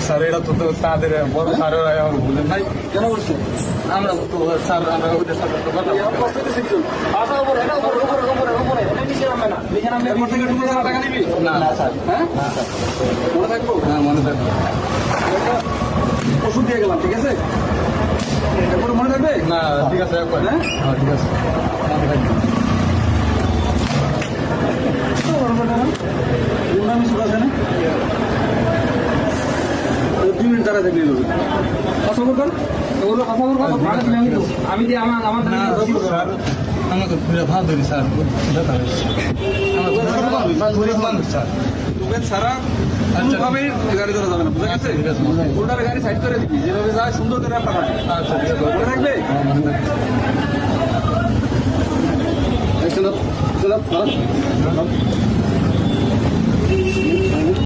Sir এটা তো তাদের বড় স্যারেরা আমার ভুলেন নাই কেন বলছে আমরা তো স্যার আমরা ওদের সাথে তো কথা টাকা নিবি না স্যার হ্যাঁ না স্যার মনে থাকবো হ্যাঁ মনে থাকবে ওষুধ দিয়ে গেলাম ঠিক আছে এরপরে মনে থাকবে না ঠিক আছে একবার হ্যাঁ? হ্যাঁ ঠিক আছে মনে থাকবে আমি শুরু আছে না 2 মিনিট তারা দেখলে কথা বলবেন ওগুলো কথা বলবো আমি যে আমার না স্যার আমাকে ভালো ধরি স্যার গরিব মানুষ স্যার তোকে ছাড়া কোনোভাবেই গাড়ি ধরা যাবে না বুঝা গেছে ঠিক আছে। ওটার গাড়ি সাইড করে দিবি যেভাবে যায় সুন্দর করে টাকা আচ্ছা ঠিক আছে মনে থাকবে হ্যাঁ, মনে থাকবে stand up, stand up, stand up.